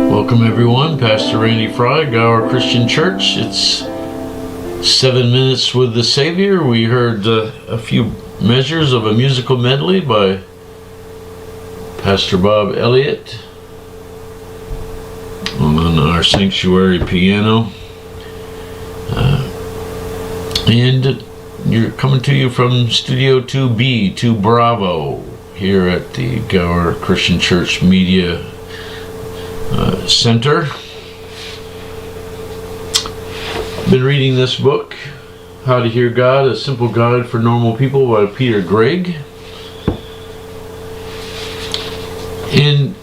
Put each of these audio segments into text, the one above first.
Welcome everyone, Pastor Randy Fry, Gower Christian Church. It's 7 Minutes with the Savior. We heard a few measures of a musical medley by Pastor Bob Elliott on our sanctuary piano. And you're coming to you from Studio 2B, 2 Bravo, here at the Gower Christian Church Media Center. Been reading this book, How to Hear God, A Simple Guide for Normal People by Peter Gregg. And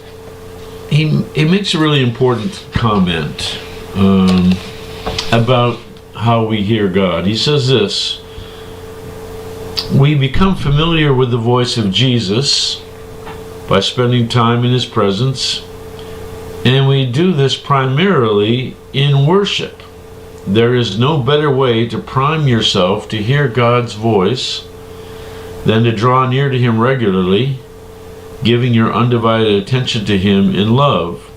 he makes a really important comment about how we hear God. He says this: we become familiar with the voice of Jesus by spending time in his presence, and we do this primarily in worship. There is no better way to prime yourself to hear God's voice than to draw near to him regularly, giving your undivided attention to him in love.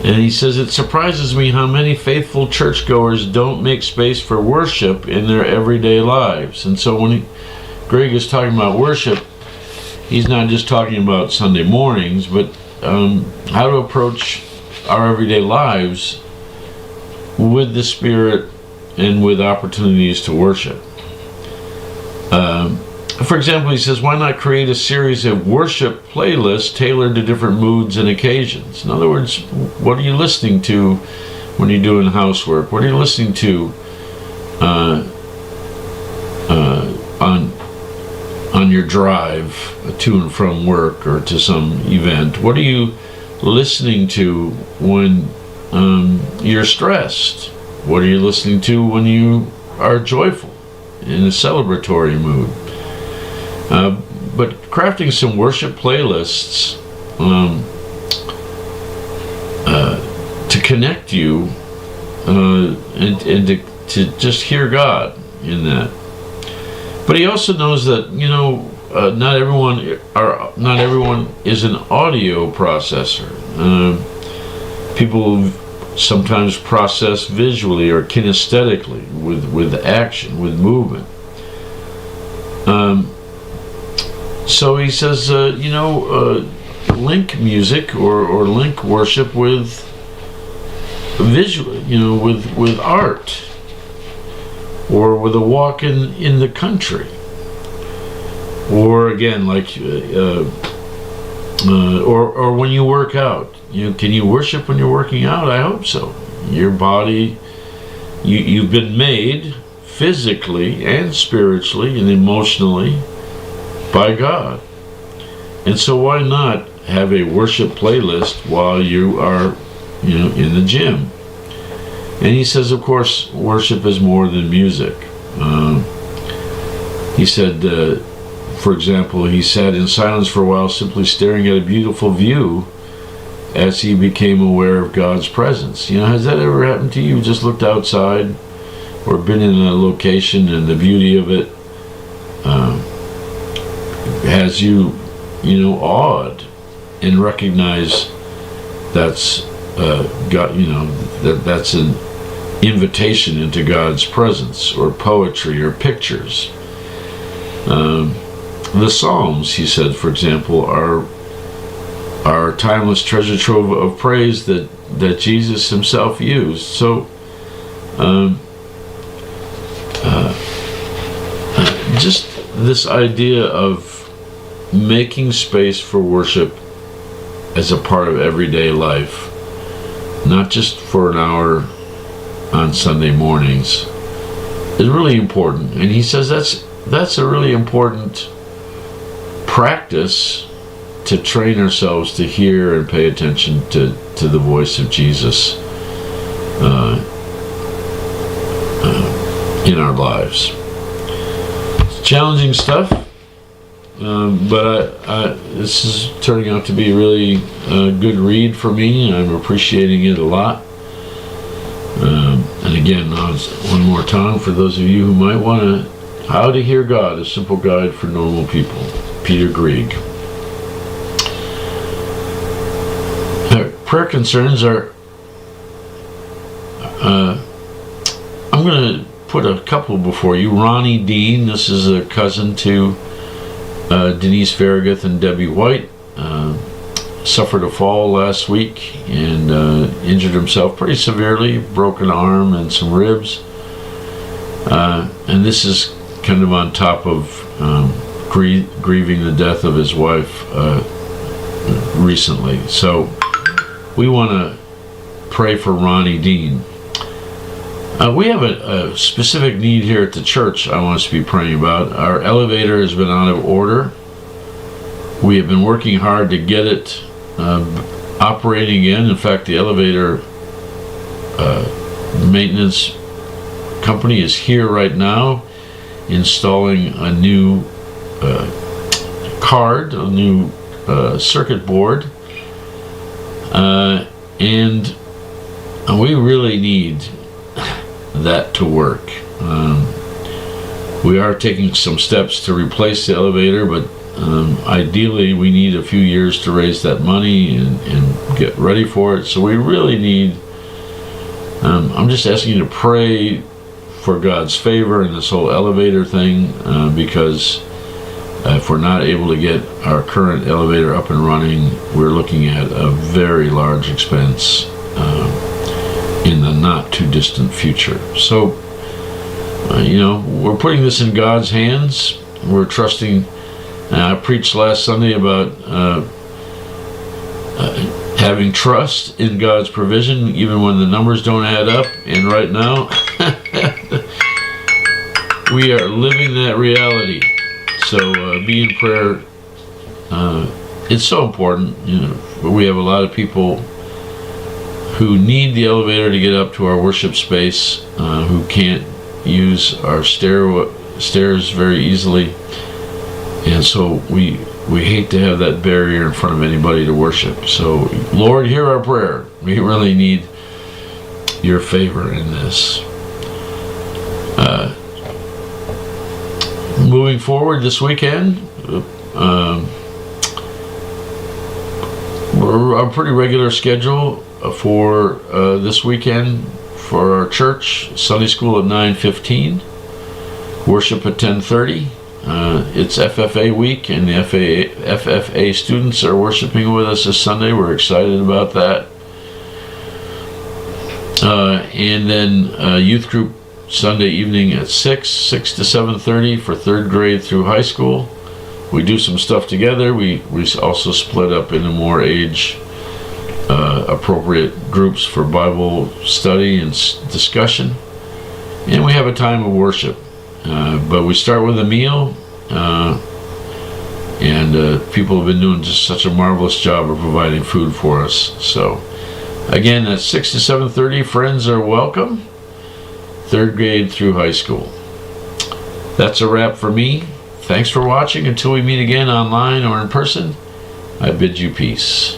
And he says, it surprises me how many faithful churchgoers don't make space for worship in their everyday lives. And so when Greg is talking about worship, he's not just talking about Sunday mornings, but how to approach our everyday lives with the Spirit and with opportunities to worship. For example, he says, why not create a series of worship playlists tailored to different moods and occasions? In other words, what are you listening to when you're doing housework? What are you listening to on your drive to and from work or to some event? What are you listening to when you're stressed? What are you listening to when you are joyful, in a celebratory mood? But crafting some worship playlists to connect you and to just hear God in that. But he also knows that, not everyone is an audio processor. People sometimes process visually or kinesthetically with action, with movement. So he says, link music or link worship with visual, with art, or with a walk in the country, or again, like, or when you work out. Can you worship when you're working out? I hope so. Your body, you've been made physically and spiritually and emotionally by God. And so why not have a worship playlist while you are, in the gym? And he says, of course, worship is more than music. He said, for example, he sat in silence for a while, simply staring at a beautiful view as he became aware of God's presence. Has that ever happened to you? You just looked outside or been in a location and the beauty of it has you, awed, and recognize that's God, that's an invitation into God's presence, or poetry or pictures. The Psalms, he said, for example, are a timeless treasure trove of praise that Jesus himself used. So just this idea of making space for worship as a part of everyday life, not just for an hour on Sunday mornings, is really important. And he says that's a really important practice to train ourselves to hear and pay attention to the voice of Jesus in our lives. It's challenging stuff, but this is turning out to be a really good read for me. I'm appreciating it a lot. And again, one more time for those of you who might want to, How to Hear God, a Simple Guide for Normal People, Peter Grieg. Prayer concerns are, I'm going to put a couple before you. Ronnie Dean, this is a cousin to Denise Farragut and Debbie White, suffered a fall last week and injured himself pretty severely, broken arm and some ribs. And this is kind of on top of grieving the death of his wife recently. So we want to pray for Ronnie Dean. We have a specific need here at the church I want us to be praying about. Our elevator has been out of order. We have been working hard to get it operating again. In fact, the elevator maintenance company is here right now installing a new card, a new circuit board, and we really need that to work. We are taking some steps to replace the elevator, but ideally we need a few years to raise that money and get ready for it. So we really need, I'm just asking you to pray for God's favor in this whole elevator thing, because if we're not able to get our current elevator up and running, we're looking at a very large expense in the not too distant future. So, we're putting this in God's hands. We're trusting. I preached last Sunday about having trust in God's provision, even when the numbers don't add up. And right now, we are living that reality. So be in prayer. It's so important. We have a lot of people who need the elevator to get up to our worship space, who can't use our stairs very easily. And so we hate to have that barrier in front of anybody to worship. So, Lord, hear our prayer. We really need your favor in this. Moving forward this weekend, we're a pretty regular schedule for this weekend for our church. Sunday school at 9:15, worship at 10:30. It's FFA week, and the FFA students are worshiping with us this Sunday. We're excited about that. And then youth group Sunday evening at 6 to 7:30 for 3rd grade through high school. We do some stuff together. We also split up into more age appropriate groups for Bible study and discussion. And we have a time of worship. But we start with a meal, and people have been doing just such a marvelous job of providing food for us. So again, at 6 to 7:30, friends are welcome, 3rd grade through high school. That's a wrap for me. Thanks for watching. Until we meet again online or in person, I bid you peace.